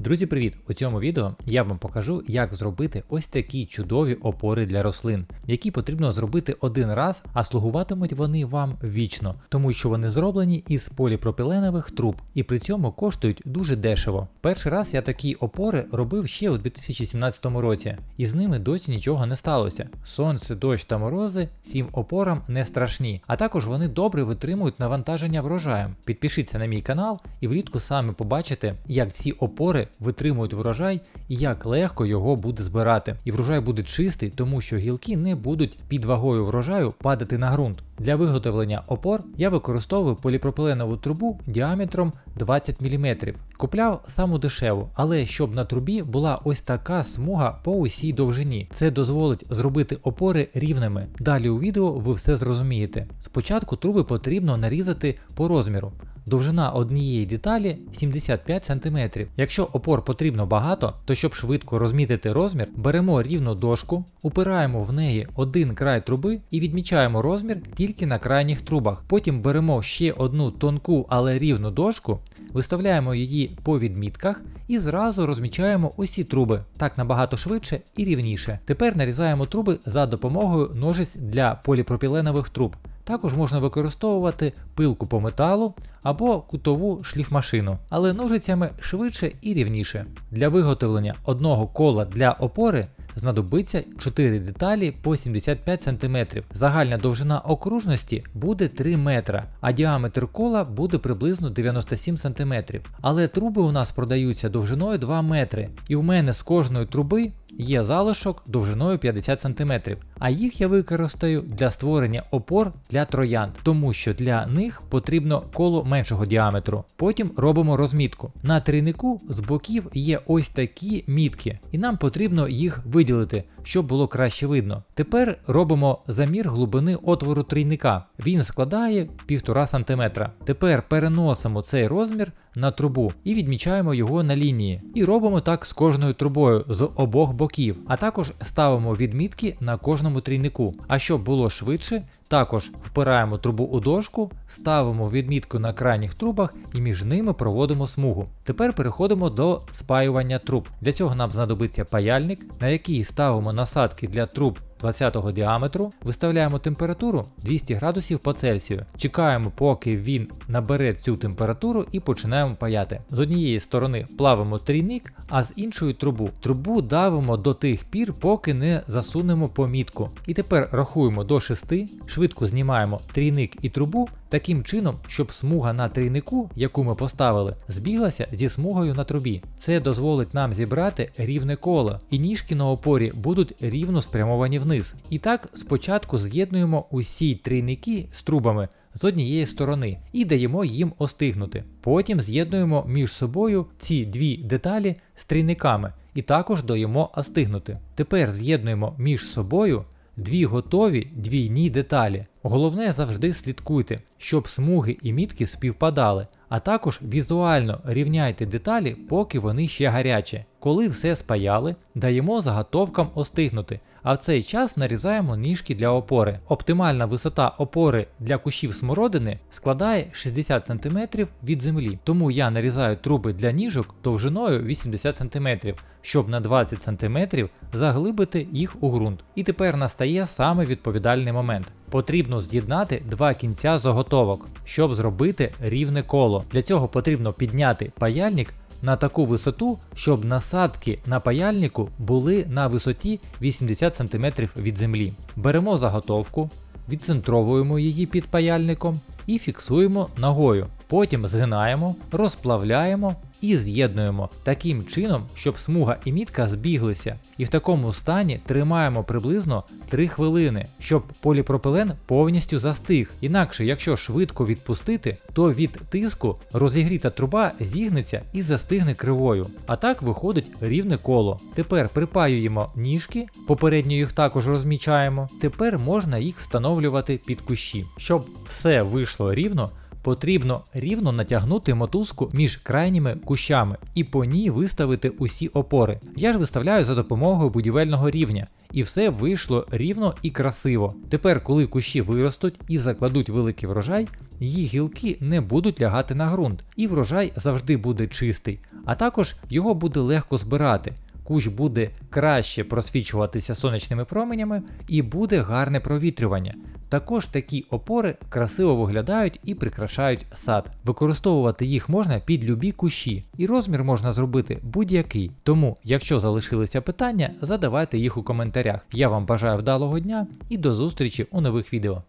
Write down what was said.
Друзі, привіт! У цьому відео я вам покажу, як зробити ось такі чудові опори для рослин, які потрібно зробити один раз, а слугуватимуть вони вам вічно, тому що вони зроблені із поліпропіленових труб і при цьому коштують дуже дешево. Перший раз я такі опори робив ще у 2017 році, і з ними досі нічого не сталося. Сонце, дощ та морози цим опорам не страшні, а також вони добре витримують навантаження врожаєм. Підпишіться на мій канал і влітку самі побачите, як ці опори витримують врожай і як легко його буде збирати. І врожай буде чистий, тому що гілки не будуть під вагою врожаю падати на ґрунт. Для виготовлення опор я використовую поліпропиленову трубу діаметром 20 мм. Купляв саму дешеву, але щоб на трубі була ось така смуга по усій довжині. Це дозволить зробити опори рівними. Далі у відео ви все зрозумієте. Спочатку труби потрібно нарізати по розміру. Довжина однієї деталі 75 см. Якщо опор потрібно багато, то щоб швидко розмітити розмір, беремо рівну дошку, упираємо в неї один край труби і відмічаємо розмір тільки на крайніх трубах. Потім беремо ще одну тонку, але рівну дошку, виставляємо її по відмітках і зразу розмічаємо усі труби. Так набагато швидше і рівніше. Тепер нарізаємо труби за допомогою ножиць для поліпропіленових труб. Також можна використовувати пилку по металу або кутову шліфмашину, але ножицями швидше і рівніше. Для виготовлення одного кола для опори знадобиться 4 деталі по 75 см. Загальна довжина окружності буде 3 метра, а діаметр кола буде приблизно 97 см. Але труби у нас продаються довжиною 2 метри, і в мене з кожної труби є залишок довжиною 50 см, а їх я використаю для створення опор для троянд, тому що для них потрібно коло меншого діаметру. Потім робимо розмітку. На трійнику з боків є ось такі мітки, і нам потрібно їх виділити, щоб було краще видно. Тепер робимо замір глибини отвору трійника. Він складає 1,5 см. Тепер переносимо цей розмір на трубу і відмічаємо його на лінії. І робимо так з кожною трубою з обох боків, а також ставимо відмітки на кожному трійнику. А щоб було швидше, також впираємо трубу у дошку, ставимо відмітку на крайніх трубах і між ними проводимо смугу. Тепер переходимо до спаювання труб. Для цього нам знадобиться паяльник, на який ставимо насадки для труб 20-го діаметру, виставляємо температуру 200 градусів по Цельсію. Чекаємо, поки він набере цю температуру і починаємо паяти. З однієї сторони плавимо трійник, а з іншої трубу. Трубу давимо до тих пір, поки не засунемо помітку. І тепер рахуємо до 6, швидко знімаємо трійник і трубу, таким чином, щоб смуга на трійнику, яку ми поставили, збіглася зі смугою на трубі. Це дозволить нам зібрати рівне коло, і ніжки на опорі будуть рівно спрямовані вниз. І так спочатку з'єднуємо усі трійники з трубами з однієї сторони і даємо їм остигнути. Потім з'єднуємо між собою ці дві деталі з трійниками і також даємо остигнути. Тепер з'єднуємо між собою дві готові двійні деталі. Головне, завжди слідкуйте, щоб смуги і мітки співпадали, а також візуально рівняйте деталі, поки вони ще гарячі. Коли все спаяли, даємо заготовкам остигнути, а в цей час нарізаємо ніжки для опори. Оптимальна висота опори для кущів смородини складає 60 см від землі, тому я нарізаю труби для ніжок довжиною 80 см, щоб на 20 см заглибити їх у ґрунт. І тепер настає саме відповідальний момент. Потрібно з'єднати два кінця заготовок, щоб зробити рівне коло. Для цього потрібно підняти паяльник на таку висоту, щоб насадки на паяльнику були на висоті 80 см від землі. Беремо заготовку, відцентровуємо її під паяльником і фіксуємо ногою. Потім згинаємо, розплавляємо і з'єднуємо таким чином, щоб смуга і мітка збіглися. І в такому стані тримаємо приблизно 3 хвилини, щоб поліпропилен повністю застиг. Інакше, якщо швидко відпустити, то від тиску розігріта труба зігнеться і застигне кривою. А так виходить рівне коло. Тепер припаюємо ніжки, попередньо їх також розмічаємо. Тепер можна їх встановлювати під кущі. Щоб все вийшло рівно, Потрібно рівно натягнути мотузку між крайніми кущами і по ній виставити усі опори. Я ж виставляю за допомогою будівельного рівня, і все вийшло рівно і красиво. Тепер, коли кущі виростуть і закладуть великий врожай, їх гілки не будуть лягати на ґрунт, і врожай завжди буде чистий, а також його буде легко збирати. Кущ буде краще просвічуватися сонячними променями і буде гарне провітрювання. Також такі опори красиво виглядають і прикрашають сад. Використовувати їх можна під любі кущі, і розмір можна зробити будь-який. Тому, якщо залишилися питання, задавайте їх у коментарях. Я вам бажаю вдалого дня і до зустрічі у нових відео.